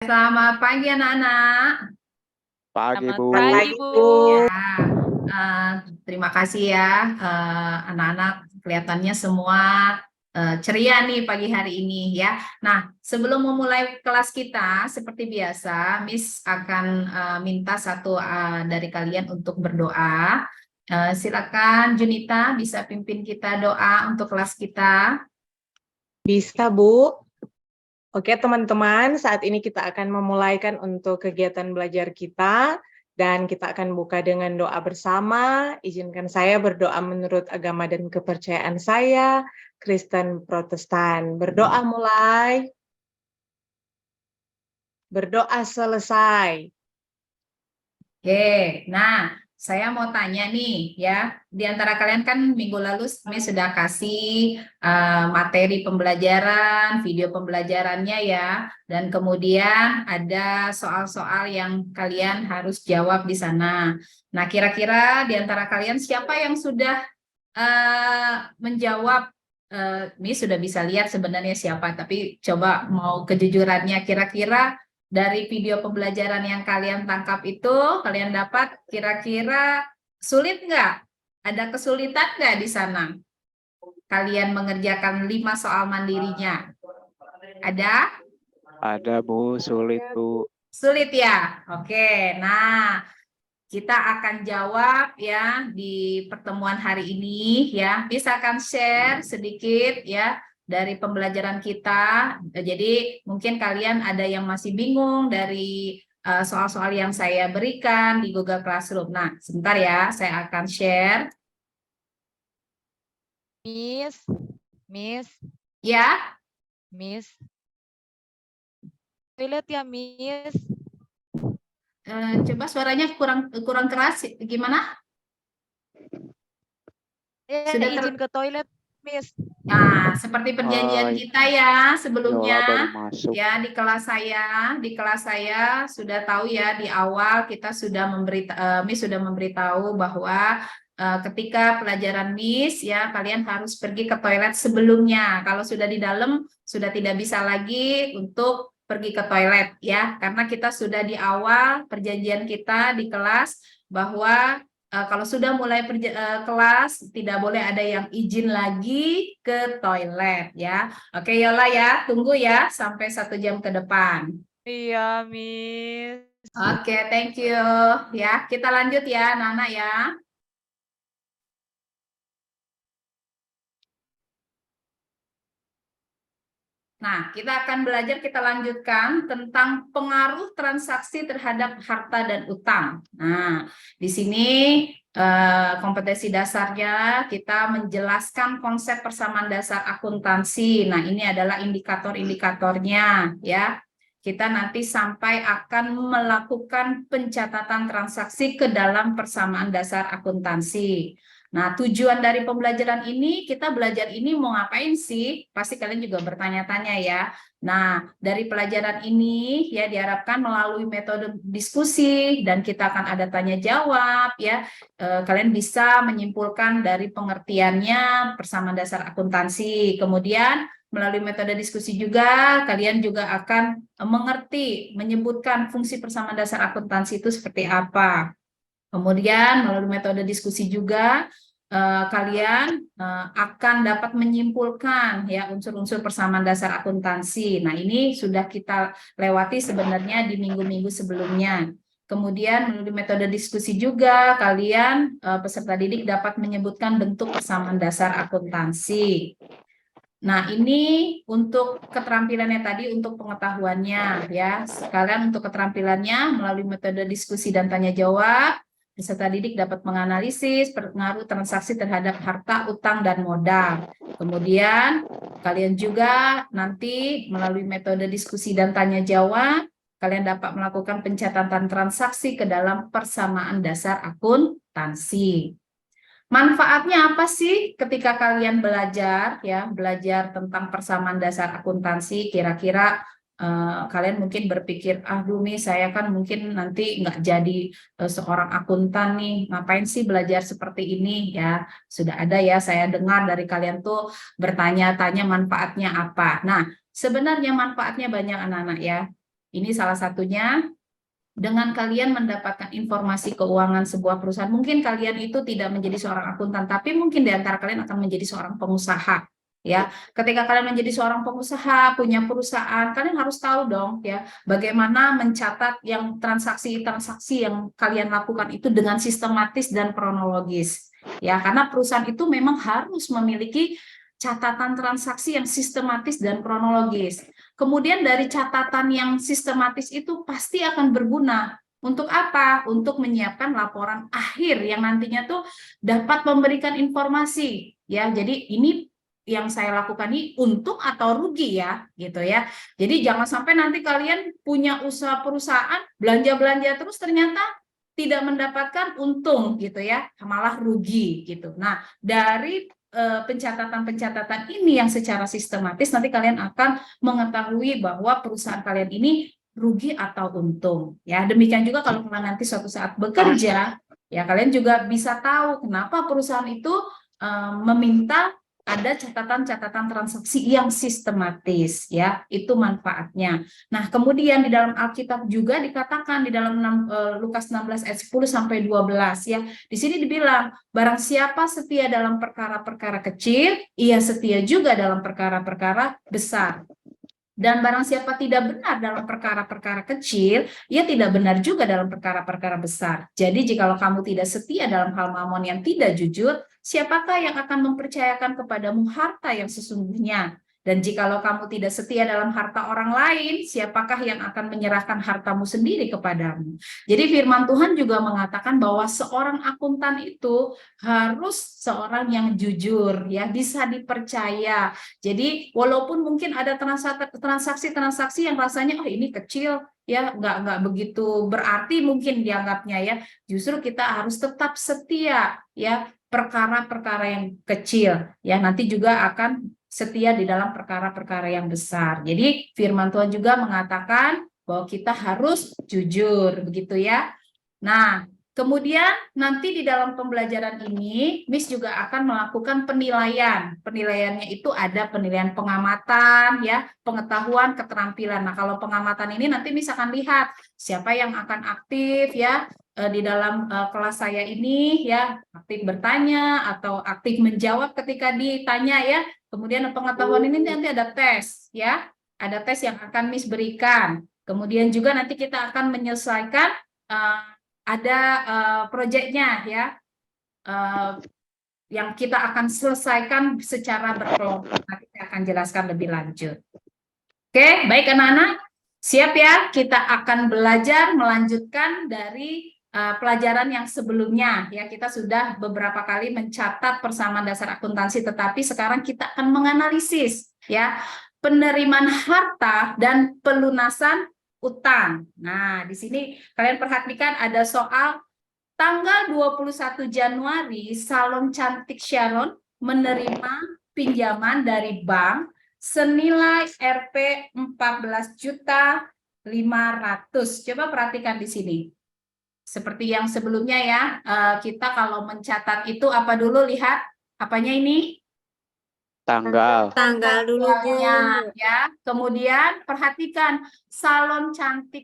Selamat pagi anak-anak. Pagi, Selamat Bu. pagi, Bu. Ya, eh, terima kasih ya anak-anak. Kelihatannya semua ceria nih pagi hari ini ya. Nah, sebelum memulai kelas kita, seperti biasa, Miss akan minta satu dari kalian untuk berdoa. Silakan Junita bisa pimpin kita doa untuk kelas kita. Bisa, Bu. Oke, teman-teman, saat ini kita akan memulaikan untuk kegiatan belajar kita, dan kita akan buka dengan doa bersama. Izinkan saya berdoa menurut agama dan kepercayaan saya, Kristen Protestan. Berdoa mulai. Berdoa selesai. Oke, nah saya mau tanya nih ya, di antara kalian kan minggu lalu Miss sudah kasih materi pembelajaran, video pembelajarannya ya, dan kemudian ada soal-soal yang kalian harus jawab di sana. Nah, kira-kira di antara kalian siapa yang sudah menjawab? Miss sudah bisa lihat sebenarnya siapa, tapi coba mau kejujurannya kira-kira dari video pembelajaran yang kalian tangkap itu, kalian dapat kira-kira sulit nggak? Ada kesulitan nggak di sana? Kalian mengerjakan 5 soal mandirinya. Ada? Ada, Bu. Sulit, Bu. Sulit ya? Oke, nah kita akan jawab ya di pertemuan hari ini ya. Bisa akan share sedikit ya dari pembelajaran kita. Jadi mungkin kalian ada yang masih bingung dari soal-soal yang saya berikan di Google Classroom. Nah, sebentar ya, saya akan share. Miss, Ya, toilet ya, Miss. coba suaranya kurang keras. Gimana? Sudah Izin ke toilet, Miss. Nah, seperti perjanjian kita ya sebelumnya Yola baru masuk. ya di kelas saya sudah tahu ya di awal kita sudah Miss sudah memberitahu bahwa ketika pelajaran Miss ya kalian harus pergi ke toilet sebelumnya. Kalau sudah di dalam sudah tidak bisa lagi untuk pergi ke toilet ya karena kita sudah di awal perjanjian kita di kelas bahwa kalau sudah mulai kelas, tidak boleh ada yang izin lagi ke toilet ya. Oke Yola ya, tunggu ya sampai 1 jam ke depan. Iya, Miss. Oke, thank you. Ya, kita lanjut ya, Nana ya. Nah, kita akan belajar, kita lanjutkan tentang pengaruh transaksi terhadap harta dan utang. Nah, di sini kompetensi dasarnya kita menjelaskan konsep persamaan dasar akuntansi. Nah, ini adalah indikator-indikatornya ya. Kita nanti sampai akan melakukan pencatatan transaksi ke dalam persamaan dasar akuntansi. Nah, tujuan dari pembelajaran ini, kita belajar ini mau ngapain sih? Pasti kalian juga bertanya-tanya ya. Nah, dari pelajaran ini ya diharapkan melalui metode diskusi dan kita akan ada tanya jawab ya. Kalian bisa menyimpulkan dari pengertiannya persamaan dasar akuntansi. Kemudian melalui metode diskusi juga kalian juga akan mengerti, menyebutkan fungsi persamaan dasar akuntansi itu seperti apa. Kemudian melalui metode diskusi juga kalian akan dapat menyimpulkan ya unsur-unsur persamaan dasar akuntansi. Nah, ini sudah kita lewati sebenarnya di minggu-minggu sebelumnya. Kemudian melalui metode diskusi juga kalian peserta didik dapat menyebutkan bentuk persamaan dasar akuntansi. Nah, ini untuk keterampilannya tadi, untuk pengetahuannya ya. Sekalian untuk keterampilannya melalui metode diskusi dan tanya jawab, peserta didik dapat menganalisis pengaruh transaksi terhadap harta, utang, dan modal. Kemudian kalian juga nanti melalui metode diskusi dan tanya jawab, kalian dapat melakukan pencatatan transaksi ke dalam persamaan dasar akuntansi. Manfaatnya apa sih ketika kalian belajar ya, belajar tentang persamaan dasar akuntansi? Kira-kira kalian mungkin berpikir, aduh nih saya kan mungkin nanti nggak jadi seorang akuntan nih, ngapain sih belajar seperti ini ya? Sudah ada ya, saya dengar dari kalian tuh bertanya-tanya manfaatnya apa. Nah, sebenarnya manfaatnya banyak anak-anak ya. Ini salah satunya dengan kalian mendapatkan informasi keuangan sebuah perusahaan. Mungkin kalian itu tidak menjadi seorang akuntan, tapi mungkin di antara kalian akan menjadi seorang pengusaha. Ya, ketika kalian menjadi seorang pengusaha, punya perusahaan, kalian harus tahu dong ya, bagaimana mencatat yang transaksi-transaksi yang kalian lakukan itu dengan sistematis dan kronologis. Ya, karena perusahaan itu memang harus memiliki catatan transaksi yang sistematis dan kronologis. Kemudian dari catatan yang sistematis itu pasti akan berguna. Untuk apa? Untuk menyiapkan laporan akhir yang nantinya tuh dapat memberikan informasi. Ya, jadi ini yang saya lakukan ini untung atau rugi ya, gitu ya. Jadi jangan sampai nanti kalian punya usaha perusahaan, belanja-belanja terus ternyata tidak mendapatkan untung gitu ya, malah rugi gitu. Nah, dari pencatatan-pencatatan ini yang secara sistematis nanti kalian akan mengetahui bahwa perusahaan kalian ini rugi atau untung. Ya, demikian juga kalau kalian nanti suatu saat bekerja, ya kalian juga bisa tahu kenapa perusahaan itu meminta ada catatan-catatan transaksi yang sistematis, ya itu manfaatnya. Nah, kemudian di dalam Alkitab juga dikatakan di dalam Lukas 16 ayat 10 sampai 12 ya. Di sini dibilang, barang siapa setia dalam perkara-perkara kecil, ia setia juga dalam perkara-perkara besar. Dan barang siapa tidak benar dalam perkara-perkara kecil, ia tidak benar juga dalam perkara-perkara besar. Jadi jikalau kamu tidak setia dalam hal mamon yang tidak jujur, siapakah yang akan mempercayakan kepadamu harta yang sesungguhnya? Dan jikalau kamu tidak setia dalam harta orang lain, siapakah yang akan menyerahkan hartamu sendiri kepadamu? Jadi firman Tuhan juga mengatakan bahwa seorang akuntan itu harus seorang yang jujur, ya bisa dipercaya. Jadi walaupun mungkin ada transaksi-transaksi yang rasanya oh ini kecil, ya nggak begitu berarti mungkin dianggapnya ya, justru kita harus tetap setia ya perkara-perkara yang kecil ya, nanti juga akan setia di dalam perkara-perkara yang besar. Jadi firman Tuhan juga mengatakan bahwa kita harus jujur begitu ya. Nah, kemudian nanti di dalam pembelajaran ini Miss juga akan melakukan penilaian. Penilaiannya itu ada penilaian pengamatan ya, pengetahuan, keterampilan. Nah, kalau pengamatan ini nanti Miss akan lihat siapa yang akan aktif ya di dalam kelas saya ini ya, aktif bertanya atau aktif menjawab ketika ditanya ya. Kemudian pengetahuan ini nanti ada tes ya, ada tes yang akan Miss berikan. Kemudian juga nanti kita akan menyelesaikan ada proyeknya ya, yang kita akan selesaikan secara berkelompok. Nanti saya akan jelaskan lebih lanjut. Oke, baik anak-anak, siap ya? Kita akan belajar melanjutkan dari pelajaran yang sebelumnya ya. Kita sudah beberapa kali mencatat persamaan dasar akuntansi, tetapi sekarang kita akan menganalisis ya penerimaan harta dan pelunasan utang. Nah, di sini kalian perhatikan ada soal tanggal 21 Januari salon cantik Sharon menerima pinjaman dari bank senilai Rp 14.500.000. Coba perhatikan di sini. Seperti yang sebelumnya ya, kita kalau mencatat itu apa dulu, lihat apanya ini? Tanggal. Tanggal dulu, Bu. Ya. Kemudian perhatikan salon cantik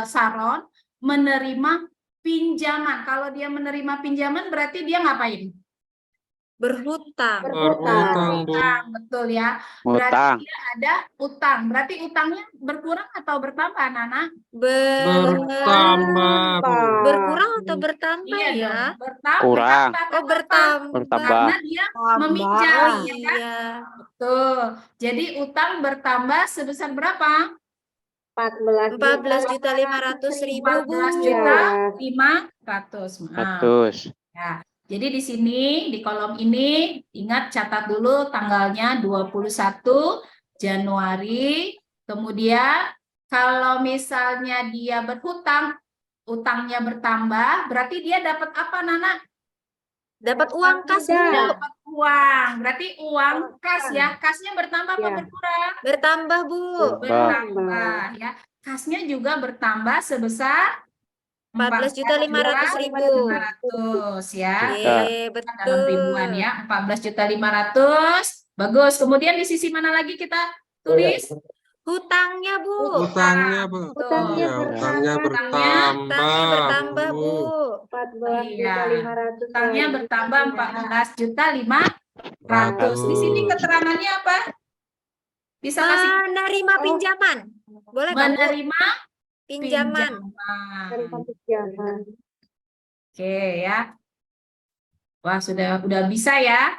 Sharon menerima pinjaman. Kalau dia menerima pinjaman berarti dia ngapain? Berhutang. Berhutang, betul ya. Berarti Utang. dia ada utang. Berarti utangnya berkurang atau bertambah, Nana? Bertambah, Bu. Berkurang atau bertambah Iya ya? dong, bertambah. Kurang. Oh, bertambah. Bertambah. Karena dia meminjam, Oh ya kan? iya. Betul. Jadi utang bertambah sebesar berapa? 14.500.000, Bu. 14.500.000. Maaf. 100. Ya. Jadi di sini di kolom ini ingat catat dulu tanggalnya 21 Januari. Kemudian kalau misalnya dia berhutang, utangnya bertambah, berarti dia dapat apa, Nana? Dapat uang kas, Bu. Dapat uang. Berarti uang kas ya. Kasnya bertambah apa Ya. berkurang? Bertambah, Bu. Bertambah ya. Kasnya juga bertambah sebesar 14.500.000. ya. Betul. Dalam ribuan ya, 14.500.000. Bagus. Kemudian di sisi mana lagi kita tulis? Hutangnya, Bu. Utangnya, Bu. Hutangnya Ya, utangnya Hutangnya bertambah, Bu. Bu. 14.500. Utangnya bertambah 14.500. Di sini keterangannya apa? Bisa kasih Menerima pinjaman. Boleh nggak, Bu? menerima Pinjaman. pinjaman. Oke ya. Wah, udah bisa ya.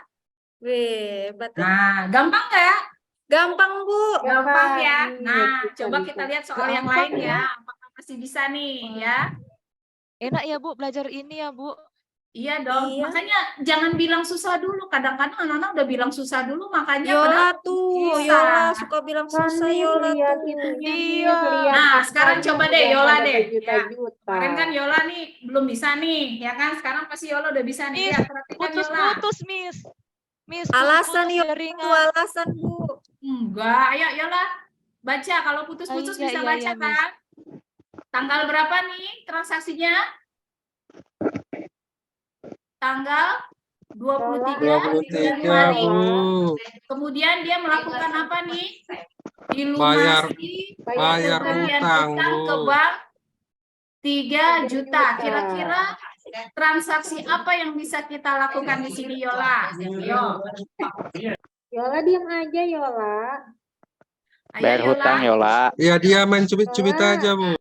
Wih, berarti Nah, gampang nggak? gampang, Bu. Gampang ya. Nah, coba kita lihat soal yang lain ya. Apakah masih bisa nih ya? Enak ya Bu belajar ini ya Bu. Iya dong. Iya. Makanya jangan bilang susah dulu. Kadang-kadang anak-anak udah bilang susah dulu, makanya Yola padahal tuh, bisa. Yola suka bilang susah, Yola tuh. Iya. Nah, sekarang coba deh Yola deh. Ya. Juta-juta. Kemarin kan Yola nih belum bisa nih, ya kan? Sekarang pasti Yola udah bisa nih. Miss, Lihat, perhatikan Yola. Putus-putus Miss. Miss, Alasan putus-putus Yola jaringan. tuh, alasan, Bu. Enggak, ayo Yola. Baca, kalau putus-putus Iya, bisa iya, baca iya, Miss. kan? Tanggal berapa nih transaksinya? Tanggal 23 23, Januari. Bu. Kemudian dia melakukan apa nih? Bayar Dilunasi pemberian utang, utang ke Bu. bank 3 juta. Kira-kira transaksi apa yang bisa kita lakukan di sini, Yola? Yo. Yola diam aja Yola. Ayo Bayar Yola. hutang Yola. Ya, dia main cubit-cubit aja, Bu.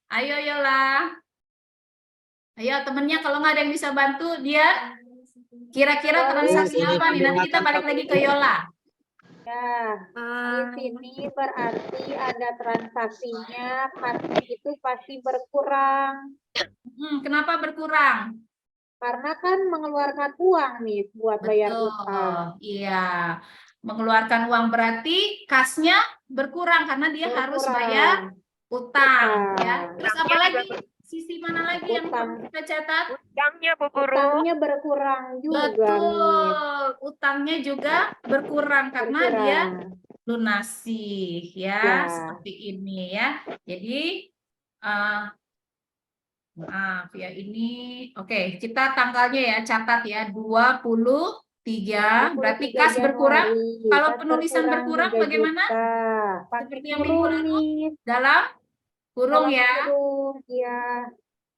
Ayo Yola. Ayo temennya kalau nggak ada yang bisa bantu dia kira-kira transaksi apa nih? Nanti kita balik lagi ke Yola. Ya, Ah, di sini berarti ada transaksinya, kartu itu pasti berkurang. Kenapa berkurang? Karena kan mengeluarkan uang nih buat bayar utang. Iya. Mengeluarkan uang berarti kasnya berkurang karena dia harus Berkurang. bayar utang, Utang. ya. Terus apa lagi? Sisi mana lagi yang Utang. perlu kita catat? Utangnya berkurang juga nih. Betul, utangnya juga berkurang karena dia lunasi, ya, Ya. seperti ini ya. Jadi maaf ya ini, oke, kita tanggalnya ya catat ya 23, berarti kas berkurang. Kalau penulisan berkurang bagaimana? Seperti yang minggu lalu dalam kurung ya, Ya,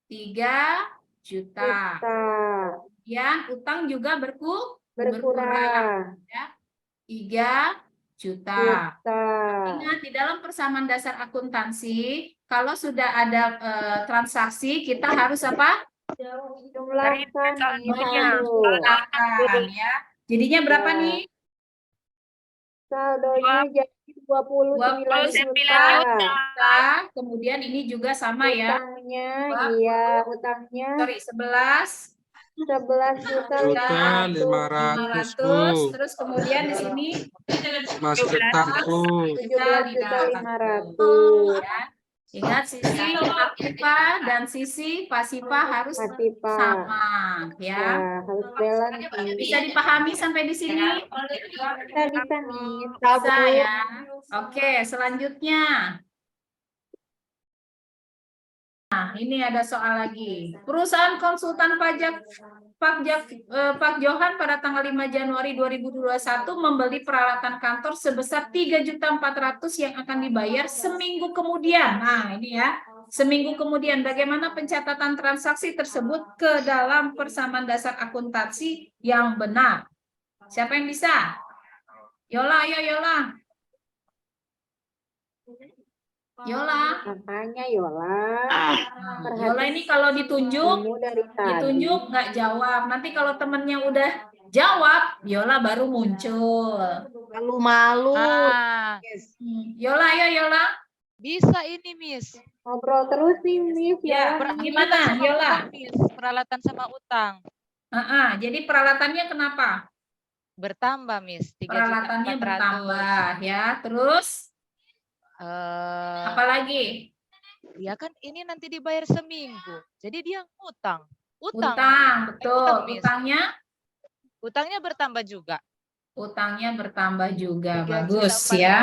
3 juta. Kemudian utang juga berkurang. berkurang. 3 juta. Ingat di dalam persamaan dasar akuntansi, kalau sudah ada transaksi, kita harus apa? Jumlahkan Jumlahkan ya. Jadinya berapa Ya. nih? Saldonya jadi 29 juta. Kemudian ini juga sama ya. Utangnya Sorry, 11 11.500.000. 500, Bu. Terus kemudian di sini Masih tetap, Bu. 17.500.000. ya. Ingat sisi aktiva dan sisi pasifa harus Pasifa. sama Ya, ya. harus balance. Bisa dipahami sampai di sini? Bisa nih. Bisa ya. Oke, selanjutnya. Nah, ini ada soal lagi. Perusahaan konsultan pajak Pak Johan pada tanggal 5 Januari 2021 membeli peralatan kantor sebesar 3.400.000 yang akan dibayar seminggu kemudian. Nah, ini ya. Seminggu kemudian bagaimana pencatatan transaksi tersebut ke dalam persamaan dasar akuntansi yang benar? Siapa yang bisa? Yola, ayo Yola. Yola. Makanya Yola. Yola ini kalau ditunjuk Kamu dari tadi. ditunjuk nggak jawab. Nanti kalau temennya udah jawab, Yola baru muncul. Malu-malu. Yola, ayo Yola. Bisa ini Miss. Ngobrol terus nih, Miss. Ya, Yola. gimana Sama Yola? utang, Miss. Peralatan sama utang. Jadi peralatannya kenapa? Bertambah Miss. 3.400.000. Peralatannya bertambah ya. Terus apalagi? Ya kan ini nanti dibayar seminggu. Jadi dia ngutang. Utang, betul. Utang, Miss. Utangnya bertambah juga. Utangnya bertambah juga. 3.400.000. Bagus ya.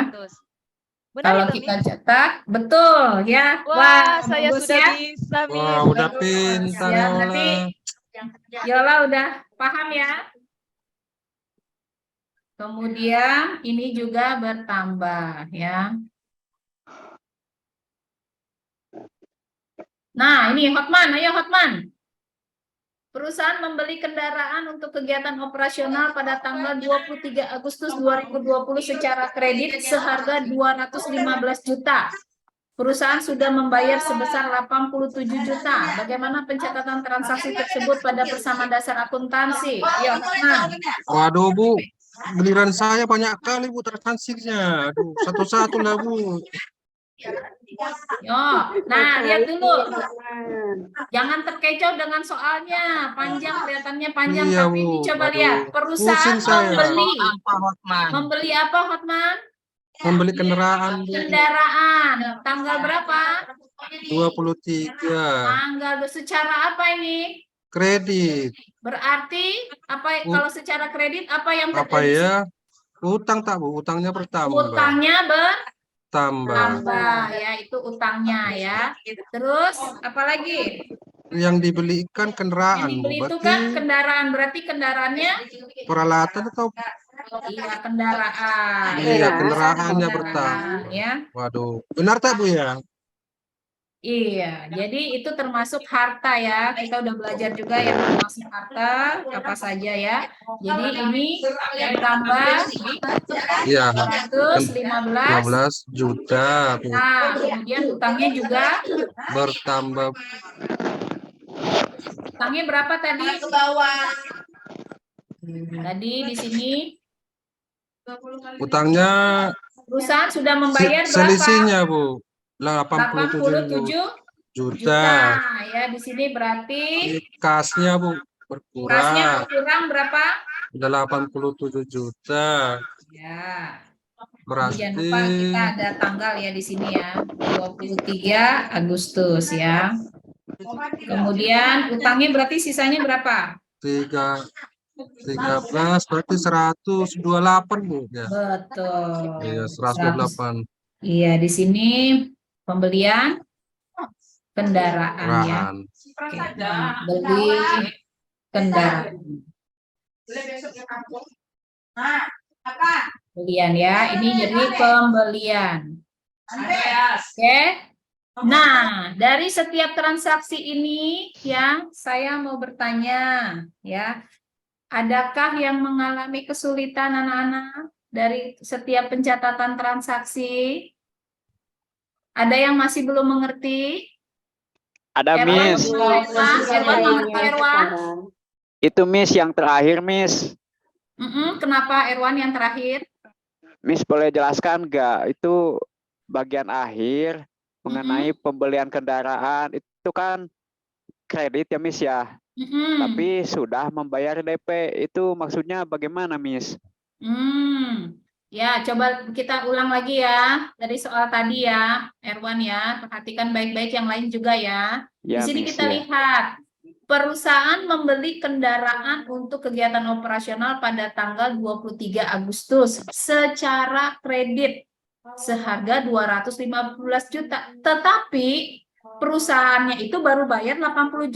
Benar Kalau itu, kita Miss? catat, betul ya. Wah, saya bagus sudah ya. bisa, Miss. Wah, udah pintar, Ya, Yola. berarti Yola udah paham ya. Kemudian ini juga bertambah ya. Nah, ini Hotman, ayo Hotman. Perusahaan membeli kendaraan untuk kegiatan operasional pada tanggal 23 Agustus 2020 secara kredit seharga 215 juta. Perusahaan sudah membayar sebesar 87 juta. Bagaimana pencatatan transaksi tersebut pada persamaan dasar akuntansi? Yo, Hotman. Waduh, Bu. Giliran saya banyak kali, Bu, transaksinya. Aduh, satu-satu lah, Bu. Yo, nah lihat dulu. Teman. Jangan terkecoh dengan soalnya. Panjang, kelihatannya panjang. Iya, Tapi ini Bu. coba Waduh, lihat. Perusahaan pusing saya. membeli apa, Hotman? Membeli kendaraan, Bu. Kendaraan. Tanggal berapa? 23. Tanggal secara apa ini? Kredit. Berarti apa U- kalau secara kredit apa yang Apa terjadi? ya? Utang tak, Bu? Utangnya bertambah. Utangnya Tambah. bertambah ya, itu utangnya ya. Terus apa lagi? Yang dibelikan Yang kendaraan, Bu. dibeli itu Berarti kan kendaraan, berarti kendaraannya peralatan atau iya kendaraan. iya, kendaraannya Kendaraan, bertambah. ya. Waduh, benar tak, Bu ya? Iya, jadi itu termasuk harta ya. Kita udah belajar juga yang termasuk harta apa saja ya. Jadi ini bertambah Iya, 115. 15 juta, Bu. Nah, kemudian utangnya juga. Bertambah. Utangnya berapa tadi? Ke bawah. Tadi di sini Utangnya perusahaan sudah membayar berapa? selisihnya, Bu. 87 87 juta. juta. Ya, di sini berarti Kasnya, Bu, kasnya berkurang. berkurang berapa? 87 juta. Ya. Berarti Jangan lupa kita ada tanggal ya di sini ya. 23 Agustus ya. Kemudian utangnya berarti sisanya berapa? 13 berarti 128, Bu. Ya. Betul. Iya, 128. Iya, di sini pembelian kendaraan ya. Kendaraan. Oke, nah, beli kendaraan. Pembelian ya, ini jadi pembelian. Oke. Nah, dari setiap transaksi ini ya, saya mau bertanya ya, adakah yang mengalami kesulitan anak-anak dari setiap pencatatan transaksi? Ada yang masih belum mengerti? Ada Erwan, Miss. Erwan mengerti Erwan? Itu Miss yang terakhir Miss. Kenapa Erwan yang terakhir? Miss boleh jelaskan nggak? Itu bagian akhir mengenai pembelian kendaraan. Itu kan kredit ya Miss ya. Tapi sudah membayar DP. Itu maksudnya bagaimana Miss? Ya, coba kita ulang lagi ya dari soal tadi ya, Erwan ya. Perhatikan baik-baik yang lain juga ya. Ya, Di sini Miss, kita ya. lihat perusahaan membeli kendaraan untuk kegiatan operasional pada tanggal 23 Agustus secara kredit seharga 215 juta. Tetapi perusahaannya itu baru bayar 87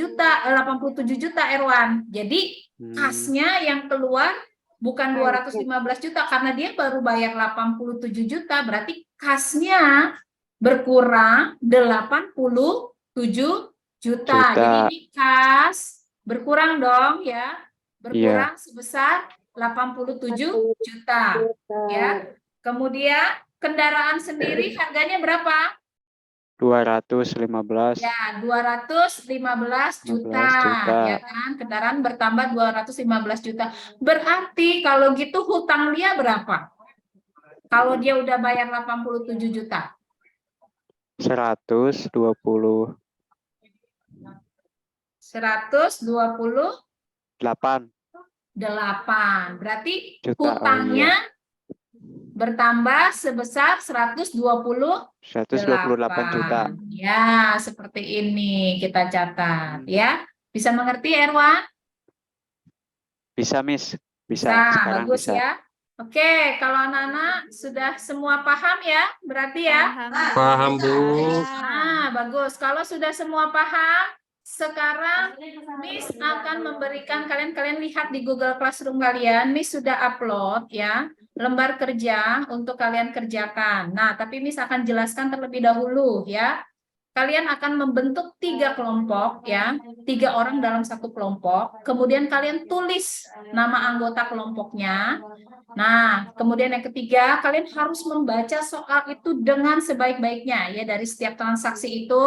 juta Erwan. Jadi kasnya yang keluar bukan 215 juta karena dia baru bayar 87 juta, berarti kasnya berkurang 87 juta. Jadi ini kas berkurang dong ya. Berkurang sebesar 87 juta ya. Kemudian kendaraan sendiri harganya berapa? 215. Ya, 215 juta, ya kan? Kendaraan bertambah 215 juta. Berarti kalau gitu hutang dia berapa? Kalau dia udah bayar 87 juta. 120. 128. 8 Berarti juta. hutangnya bertambah sebesar 128 juta. Ya, seperti ini kita catat ya. Bisa mengerti Erwan? Bisa Miss, bisa. Nah, Sekarang bagus bisa. ya. Oke, kalau anak-anak sudah semua paham ya, berarti ya. Paham, Bu. Nah, bagus. Kalau sudah semua paham, sekarang Miss akan memberikan kalian lihat di Google Classroom kalian, Miss sudah upload ya lembar kerja untuk kalian kerjakan. Nah, tapi Miss akan jelaskan terlebih dahulu ya. Kalian akan membentuk 3 kelompok ya, 3 orang dalam satu kelompok. Kemudian kalian tulis nama anggota kelompoknya. Nah, kemudian yang ketiga, kalian harus membaca soal itu dengan sebaik-baiknya ya. Dari setiap transaksi itu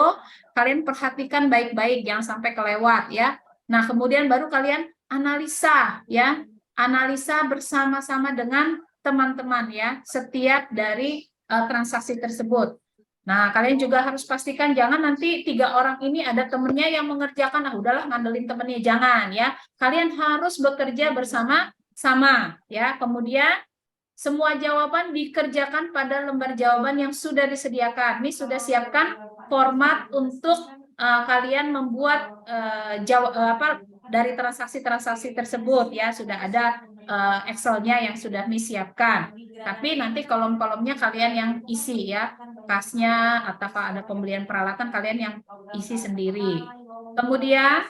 kalian perhatikan baik-baik, jangan sampai kelewat ya. Nah, kemudian baru kalian analisa ya. Analisa bersama-sama dengan teman-teman ya, setiap dari transaksi tersebut. Nah, kalian juga harus pastikan jangan nanti 3 orang ini ada temennya yang mengerjakan, udahlah ngandelin temennya, jangan ya. Kalian harus bekerja bersama-sama ya. Kemudian semua jawaban dikerjakan pada lembar jawaban yang sudah disediakan. Ini sudah siapkan format untuk kalian membuat dari transaksi-transaksi tersebut ya, sudah ada Excel-nya yang sudah disiapkan. Tapi nanti kolom-kolomnya kalian yang isi ya, kasnya atau ada pembelian peralatan kalian yang isi sendiri. Kemudian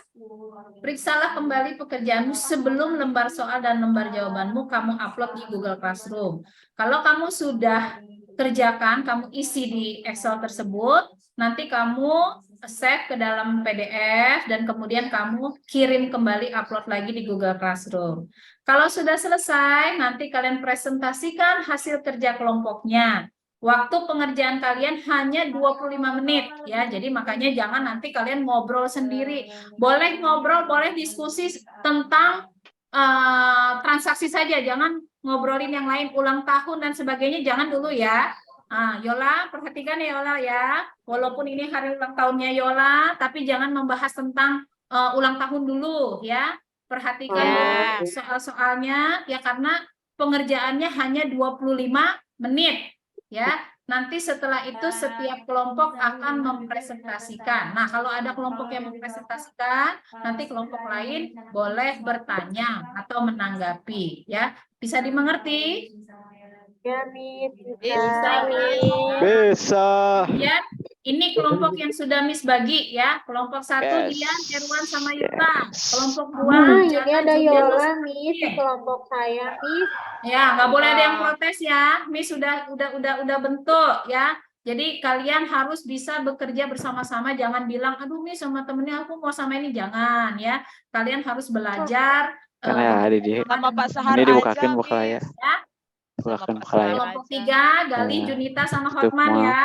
periksalah kembali pekerjaanmu sebelum lembar soal dan lembar jawabanmu kamu upload di Google Classroom. Kalau kamu sudah kerjakan, kamu isi di Excel tersebut, nanti kamu save ke dalam PDF dan kemudian kamu kirim kembali, upload lagi di Google Classroom. Kalau sudah selesai, nanti kalian presentasikan hasil kerja kelompoknya. Waktu pengerjaan kalian hanya 25 menit ya. Jadi makanya jangan nanti kalian ngobrol sendiri. Boleh ngobrol, boleh diskusi tentang transaksi saja, jangan ngobrolin yang lain, ulang tahun dan sebagainya jangan dulu ya. Yola, perhatikan ya Yola ya. Walaupun ini hari ulang tahunnya Yola, tapi jangan membahas tentang ulang tahun dulu ya. Perhatikan dulu soal-soalnya ya, karena pengerjaannya hanya 25 menit ya. Nanti setelah itu setiap kelompok akan mempresentasikan. Nah, kalau ada kelompok yang mempresentasikan, nanti kelompok lain boleh bertanya atau menanggapi ya. Bisa dimengerti? Ya, Miss. Bisa. Ya, ini kelompok yang sudah Miss bagi ya. Kelompok 1 Yes. Dian, Erwan sama Yuta. Kelompok 2 Ini Jana, ada Juliana, Yola, sama Miss, Miss. kelompok saya, Miss. Ya, nggak boleh ada yang protes ya. Miss udah bentuk ya. Jadi kalian harus bisa bekerja bersama-sama. Jangan bilang, aduh Miss sama temennya aku mau sama ini. Jangan ya. Kalian harus belajar. Karena ada di Sama Pak Sahar ini dibukakan aja, buka layar. Miss. Ya. Bukakan Sama buka Pak layar. Sahar Kelompok aja. 3, Gali, Ya. Junita, sama Tutup, Hotman maaf. ya.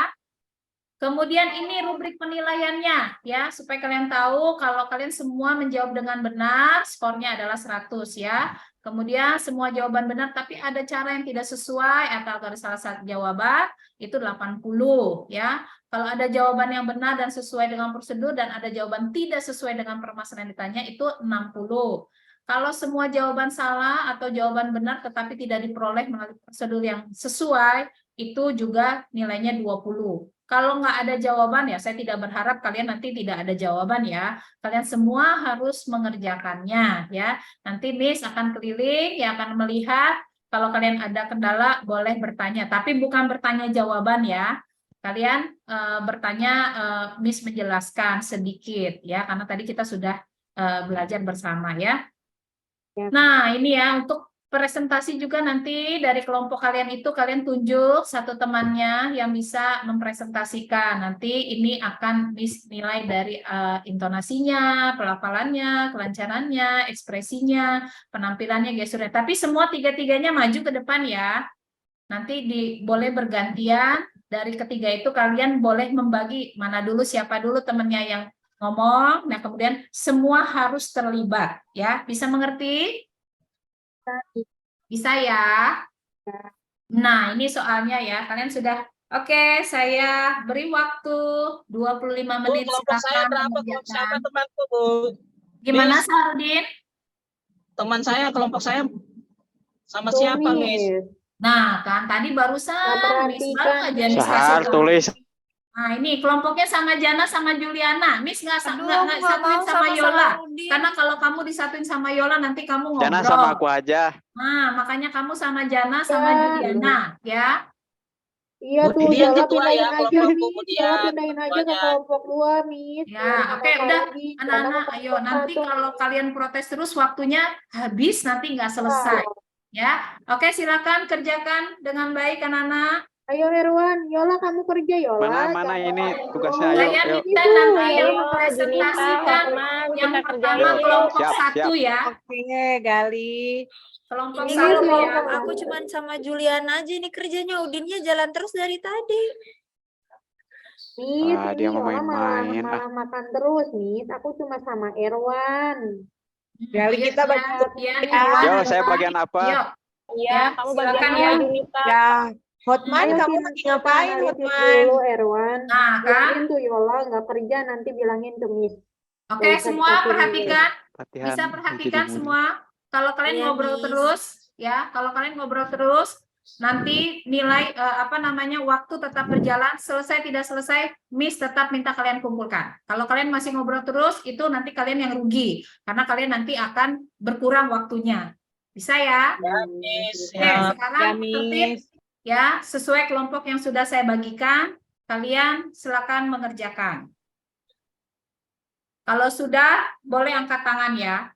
Kemudian ini rubrik penilaiannya ya, supaya kalian tahu kalau kalian semua menjawab dengan benar, skornya adalah 100 ya. Kemudian semua jawaban benar tapi ada cara yang tidak sesuai atau ada salah satu jawaban, itu 80 ya. Kalau ada jawaban yang benar dan sesuai dengan prosedur dan ada jawaban tidak sesuai dengan permasalahan yang ditanya, itu 60. Kalau semua jawaban salah atau jawaban benar tetapi tidak diperoleh melalui prosedur yang sesuai, itu juga nilainya 20. Kalau nggak ada jawaban ya, saya tidak berharap kalian nanti tidak ada jawaban ya. Kalian semua harus mengerjakannya ya. Nanti Miss akan keliling, ya akan melihat. Kalau kalian ada kendala, boleh bertanya. Tapi bukan bertanya jawaban ya. Kalian bertanya, Miss menjelaskan sedikit ya. Karena tadi kita sudah belajar bersama ya. Nah, ini ya untuk presentasi juga nanti dari kelompok kalian itu kalian tunjuk satu temannya yang bisa mempresentasikan. Nanti ini akan dinilai dari intonasinya, pelafalannya, kelancarannya, ekspresinya, penampilannya, gesturnya. Tapi semua tiga-tiganya maju ke depan ya. Nanti boleh bergantian, dari ketiga itu kalian boleh membagi mana dulu, siapa dulu temannya yang ngomong. Nah, kemudian semua harus terlibat ya. Bisa mengerti? Bisa ya? Nah, ini soalnya ya. Kalian sudah oke, saya beri waktu 25 menit. Kelompok saya berapa? Kelompok siapa temanku, Bu? Gimana, Miss? Sarudin? Teman saya, kelompok saya sama siapa, Miss? Nah, kan tadi barusan Miss baru aja Miss Sahar kasih tahu. tulis. Nah, ini kelompoknya sama Jana sama Juliana. Miss nggak satuin sama Yola. Karena kalau kamu disatuin sama Yola nanti kamu ngobrol. Jana sama aku aja. Nah, makanya kamu sama Jana sama Juliana ya. Iya Bu- tuh, Jadi yang Yola ketua ya, pindahin aja kelompok nih. buku Yola dia pindahin aja ke ketuanya. kelompok 2, Miss. Ya, Biar oke, nambah udah lagi. Jana ke anak-anak, ayo kelompok nanti 1. kalau kalian protes terus waktunya habis, nanti nggak selesai. Ya, oke, silakan kerjakan dengan baik anak-anak. Ayo Herwan, Yola kamu kerja Yola. Mana Jangan ini lupa. tugasnya, Saya ayo. minta Itu, nanti Yola yang mau mempresentasikan yang pertama Ayo, kelompok siap, 1 ya. Oke, Gali. Kelompok Ini 1 kelompok ya. aku cuman sama Julian aja nih kerjanya. Udinnya jalan terus dari tadi. Miss, Ah, ini dia mau Yola malah, main-main. malah makan terus, Miss. Aku cuma sama Erwan. Gali, Ayo, kita bagi Dian, ya. Irwan, Yo, saya Irwan. bagian apa? Yuk. Ya, silakan ya. Ya, Hotman, Ayo kamu Cina, lagi kita ngapain, analisis Hotman? dulu Erwan. Nah, kan? Bilangin tuh Yola nggak kerja, nanti bilangin ke Miss. Oke, Nggak usah semua dikasih perhatikan. Latihan Bisa jadi perhatikan mudi. semua. Kalau kalian Iya, ngobrol Miss. terus, ya, kalau kalian ngobrol terus, nanti nilai waktu tetap berjalan. Selesai tidak selesai, Miss tetap minta kalian kumpulkan. Kalau kalian masih ngobrol terus, itu nanti kalian yang rugi, karena kalian nanti akan berkurang waktunya. Bisa ya? Miss, Oke, ya. sekarang Ya, tertib Miss. ya, sesuai kelompok yang sudah saya bagikan. Kalian silakan mengerjakan. Kalau sudah, boleh angkat tangan ya.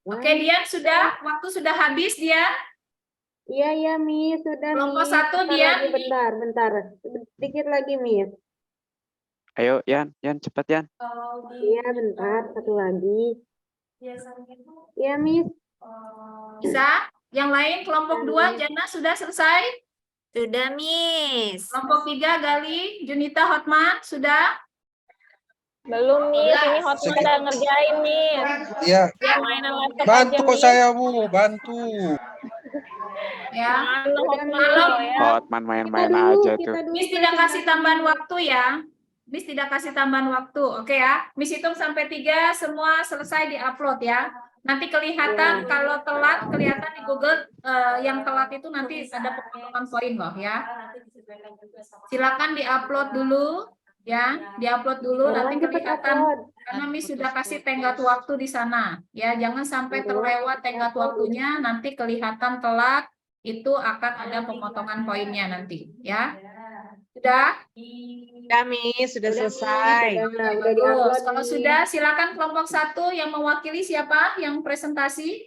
Oke, Dian sudah? Waktu sudah habis, Dian? Iya, iya, Miss. Sudah, Kelompok Miss. 1, Bentar Dian? lagi, bentar. Sedikit lagi, Miss. Ayo, Yan, cepat, Yan. Iya, bentar. Satu lagi. Iya, Miss. Bisa? Yang lain, kelompok 2, Jana sudah selesai? Sudah, Miss. Kelompok 3, Gali, Junita, Hotman, sudah? Belum nih, ini Hotman udah ngerjain nih. Iya, Dia mainan laptop bantu aja kok nih. saya, Bu, bantu. Ya. Mana Hotman Kalau kok ya. Hotman main-main Kita dulu, aja kita tuh. dulu Miss tidak kasih presentasinya. tambahan waktu ya. Miss tidak kasih tambahan waktu. Oke ya. Miss hitung sampai 3, semua selesai di-upload ya. Nanti kelihatan kalau telat, kelihatan di Google yang telat itu nanti ada pemotongan poin loh ya. Silakan di-upload dulu ya, di-upload dulu nanti Erwan, cepet kelihatan upload. karena Miss sudah kasih tenggat waktu di sana. Ya, jangan sampai terlewat tenggat waktunya, nanti kelihatan telat, itu akan ada pemotongan poinnya nanti ya. Sudah? Ya, Miss, sudah selesai. Udah Bagus. di-upload, Kalau Miss. sudah, silakan kelompok 1 yang mewakili siapa yang presentasi?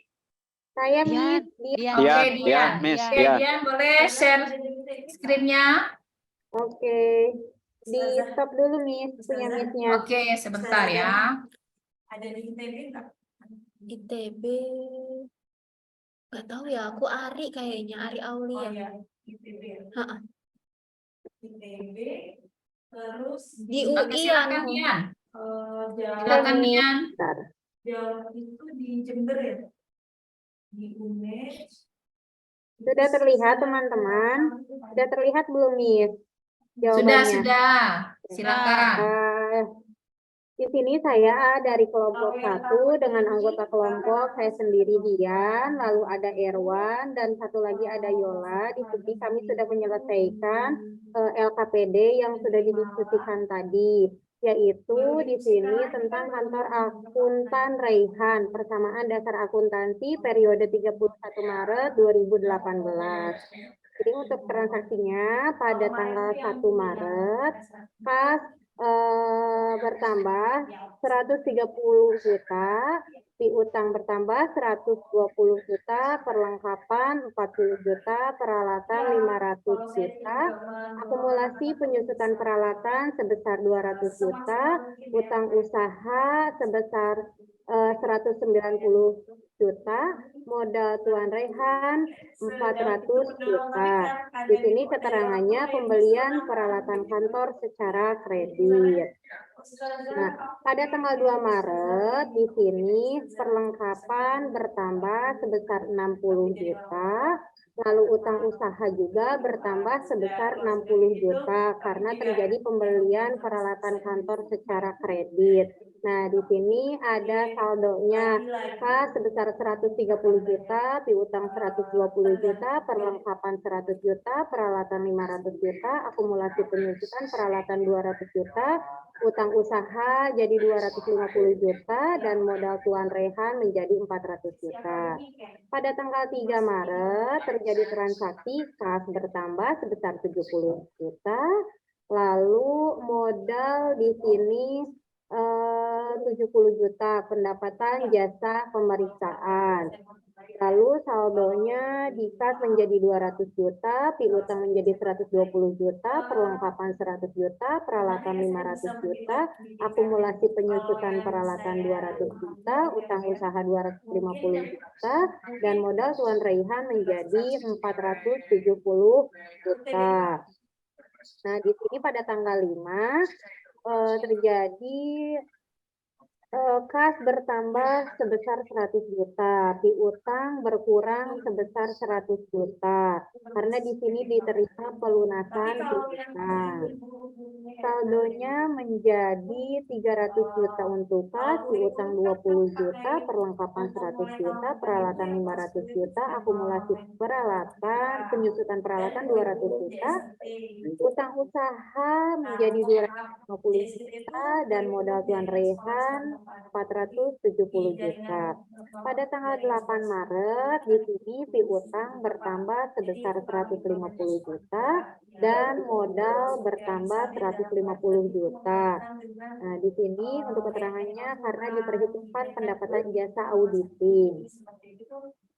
Saya, Dian, Miss. Dia. Dian. Oke, Dian, Dian. Miss, Oke, Dian. Dian boleh share screen-nya? Oke. Di stop dulu, Miss. Punya Miss-nya. Oke, sebentar ya. ITB. Nggak tahu ya, aku Ari kayaknya. Ari Aulia. Ha-ha. Di Oke, UI silakan anu. Dian. Silakan Dian. Bentar. Sudah terlihat, teman-teman? Sudah terlihat belum, Miss? Jawabannya. Sudah. Silakan. Di sini saya dari kelompok 1 dengan anggota kelompok saya sendiri Dian, lalu ada Erwan dan satu lagi ada Yola. Di sini kami sudah menyelesaikan LKPD yang sudah didiskusikan tadi, yaitu di sini tentang kantor akuntan Raihan, persamaan dasar akuntansi periode 31 Maret 2018. Jadi untuk transaksinya pada tanggal 1 Maret pas bertambah 130 juta, piutang bertambah 120 juta, perlengkapan 40 juta, peralatan 500 juta, akumulasi penyusutan peralatan sebesar 200 juta, utang usaha sebesar 190 juta, modal Tuan Rehan 400 juta. Di sini keterangannya pembelian peralatan kantor secara kredit. Nah, pada tanggal 2 Maret di sini perlengkapan bertambah sebesar 60 juta, lalu utang usaha juga bertambah sebesar 60 juta karena terjadi pembelian peralatan kantor secara kredit. Nah, di sini ada saldonya sebesar 130 juta, piutang 120 juta, perlengkapan 100 juta, peralatan 500 juta, akumulasi penyusutan peralatan 200 juta, Utang usaha jadi 250 juta dan modal Tuan Rehan menjadi 400 juta. Pada tanggal 3 Maret terjadi transaksi kas bertambah sebesar 70 juta. Lalu modal di sini 70 juta pendapatan jasa pemeriksaan. Lalu saldonya di kas menjadi 200 juta, piutang menjadi 120 juta, perlengkapan 100 juta, peralatan 500 juta, akumulasi penyusutan peralatan 200 juta, utang usaha 250 juta, dan modal Tuan Rehan menjadi 470 juta. Nah, di sini pada tanggal 5 terjadi kas bertambah sebesar 100 juta, piutang berkurang sebesar 100 juta, karena di sini diterima pelunasan piutang. Saldonya menjadi 300 juta untuk kas, piutang 20 juta, perlengkapan 100 juta, peralatan 500 juta, akumulasi peralatan, penyusutan peralatan 200 juta, utang usaha menjadi 250 juta, dan modal Tuan Rehan 470 juta. Pada tanggal 8 Maret di sini piutang bertambah sebesar 150 juta dan modal bertambah 150 juta. Nah, di sini untuk keterangannya karena diperhitungkan pendapatan jasa auditing.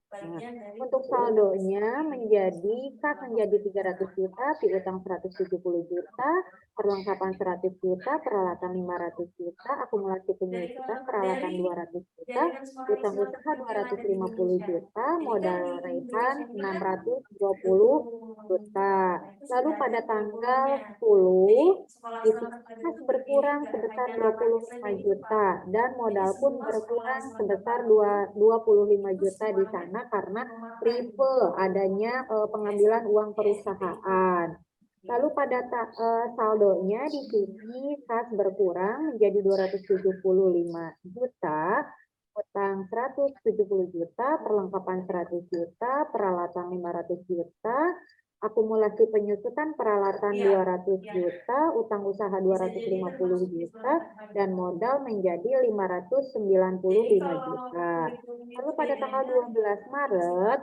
Nah, untuk saldonya kas menjadi 300 juta, piutang 170 juta, perlengkapan 100 juta, peralatan 500 juta, akumulasi penyusutan peralatan 200 juta, utang usaha 250 juta, modal Rehan 620 juta. Lalu pada tanggal 10 kas berkurang sebesar 25 juta dan modal pun berkurang sebesar 25 juta di sana karena triple adanya pengambilan uang perusahaan. Lalu pada saldonya di sini kas berkurang menjadi 275 juta, utang 170 juta, perlengkapan 100 juta, peralatan 500 juta, akumulasi penyusutan peralatan 200 juta, utang usaha 250 juta, dan modal menjadi 595 juta. Lalu pada tanggal 12 Maret,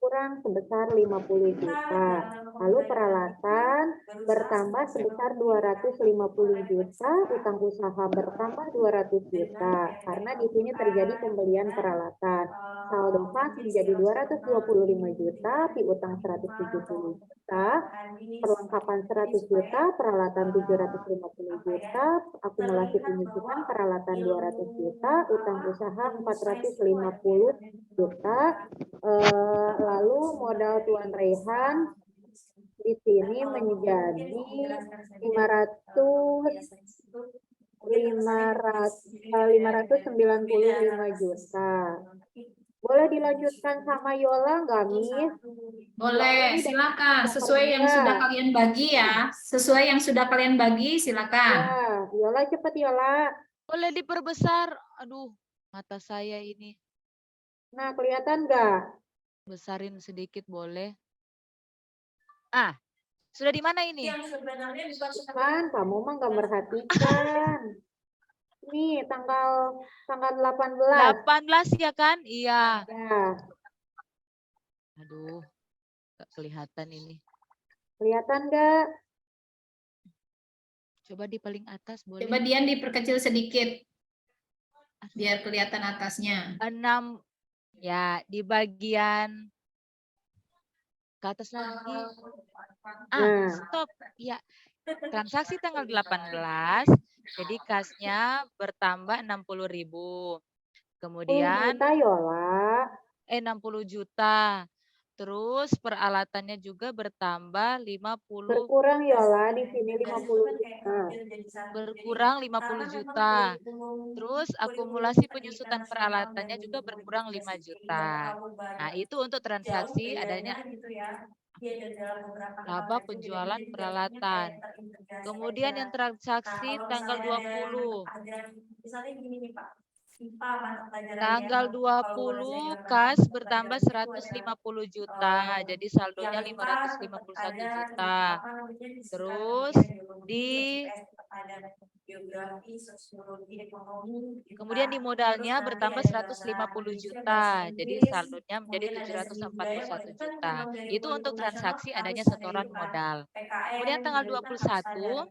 kurang sebesar 50 juta. Lalu peralatan bertambah sebesar 250 juta, utang usaha bertambah 200 juta. Karena di sini terjadi pembelian peralatan. Saldo kas menjadi 225 juta, piutang 170 juta, perlengkapan 100 juta, peralatan 750 juta, akumulasi penyusutan peralatan 200 juta, utang usaha 450 juta. Lalu modal Tuan Rehan di sini menjadi 595 juta. Boleh dilanjutkan sama Yola nggak, Miss? Boleh, silakan. Sesuai yang sudah kalian bagi ya. Sesuai yang sudah kalian bagi, silakan. Ya, Yola cepet Yola. Boleh diperbesar. Aduh, mata saya ini. Nah, kelihatan nggak? Besarin sedikit boleh. Ah, sudah di mana ini? Kan, kamu mah nggak merhatikan. Nih, tanggal 18. 18 ya kan? Iya. Ya. Aduh, nggak kelihatan ini. Kelihatan nggak? Coba di paling atas boleh. Coba Dian diperkecil sedikit. Biar kelihatan atasnya. 6. Ya, di bagian ke atas lagi. Stop. Ya, transaksi tanggal 18. Jadi kasnya bertambah 60.000. Kemudian 10 juta Yola. 60 juta. Terus peralatannya juga bertambah 50. Berkurang Yola di sini 50 juta. Berkurang 50 juta. Terus akumulasi penyusutan peralatannya juga berkurang 5 juta. Nah, itu untuk transaksi adanya laba penjualan peralatan. Kemudian yang transaksi tanggal 20. Tanggal 20 kas bertambah 150 juta, jadi saldonya 551 juta. Terus kemudian di modalnya bertambah 150 juta, jadi saldonya menjadi 741 juta. Itu untuk transaksi adanya setoran modal. Kemudian tanggal 21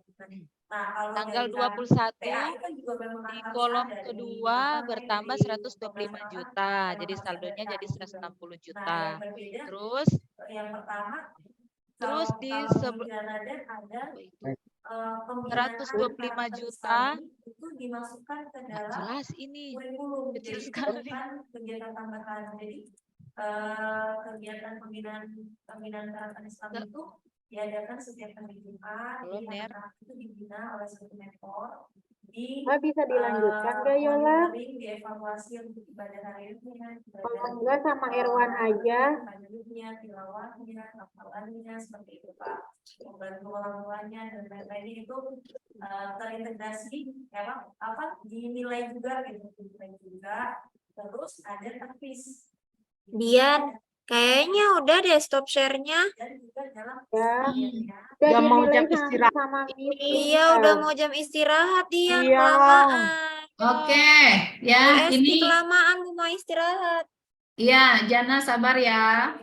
di kolom kedua bertambah 125 juta, jadi saldonya jadi 160 juta. Terus di 125 juta, nggak jelas ini, kecil sekali. Kegiatan pembinaan karakter Islam itu diadakan setiap hari Jumat. Itu dibina oleh satu mentor. Bisa dilanjutkan nggak Yola? Dievaluasi untuk ibadah hari ini. Kalau enggak sama Erwan aja. Tilawahnya, hafalannya, seperti itu Pak. Membantu orang tuanya dan lain-lain itu terintegrasi, dinilai juga gitu, Terus ada tapis. Dian, kayaknya udah deh stop share-nya. Udah mau jam istirahat. Iya, udah mau jam istirahat Dian, Iya. kelamaan. Oke, ya ini Kelamaan mau istirahat. ya Jana sabar ya,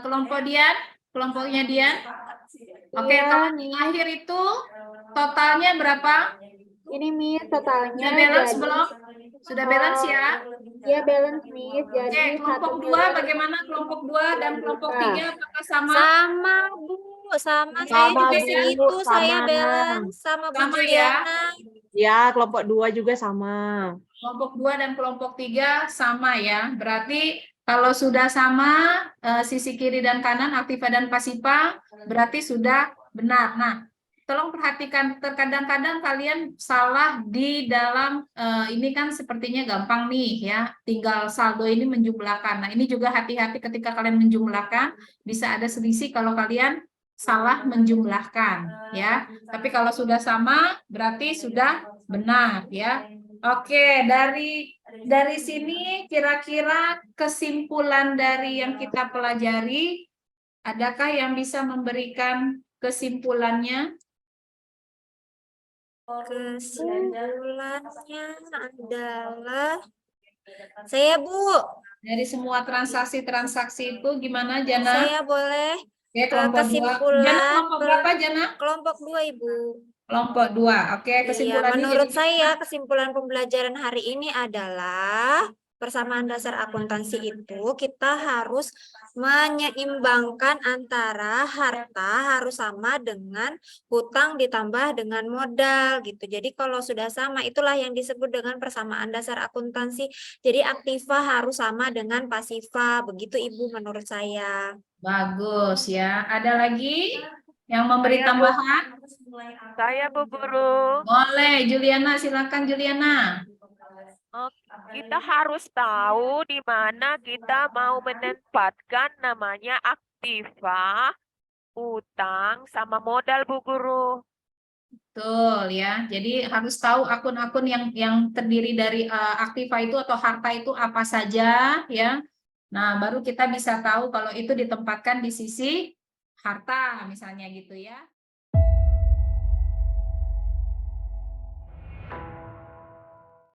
kelompok Dian, kelompoknya Dian. Oke, kalau di akhir itu totalnya berapa? Ini Miss totalnya Sudah balance jadi belum? Sudah balance ya? ya balance Miss. Oke, Jadi kelompok 2 bagaimana? Kelompok 2 dan kelompok 3 apakah sama? Sama Bu, sama saya Sama, juga Bu, segitu, saya sama. balance sama Bu Sama ya? Juliana. Ya, kelompok 2 juga sama. Kelompok 2 dan kelompok 3 sama ya. Berarti kalau sudah sama sisi kiri dan kanan aktiva dan pasifa berarti sudah benar. Nah, tolong perhatikan terkadang-kadang kalian salah di dalam ini kan sepertinya gampang nih ya. Tinggal saldo ini menjumlahkan. Nah, ini juga hati-hati ketika kalian menjumlahkan bisa ada selisih kalau kalian salah menjumlahkan ya. Tapi kalau sudah sama berarti sudah benar ya. Oke, dari sini kira-kira kesimpulan dari yang kita pelajari, adakah yang bisa memberikan kesimpulannya? Kesimpulannya adalah saya Bu. Dari semua transaksi-transaksi itu gimana Jana? Saya boleh Oke, kelompok 2. Jana kelompok berapa Jana? Kelompok 2 Ibu. Kelompok 2. Oke, kesimpulannya menurut jadi saya kesimpulan pembelajaran hari ini adalah persamaan dasar akuntansi itu kita harus menyeimbangkan antara harta harus sama dengan hutang ditambah dengan modal gitu. Jadi kalau sudah sama itulah yang disebut dengan persamaan dasar akuntansi. Jadi aktiva harus sama dengan pasifa. Begitu Ibu menurut saya. bagus ya. Ada lagi yang memberi tambahan? Saya Bu Guru. Boleh, Juliana, silakan Juliana. Kita harus tahu di mana kita mau menempatkan namanya aktiva, utang, sama modal Bu Guru. Betul ya. Jadi harus tahu akun-akun yang terdiri dari aktiva itu atau harta itu apa saja ya. Nah, baru kita bisa tahu kalau itu ditempatkan di sisi harta misalnya gitu ya.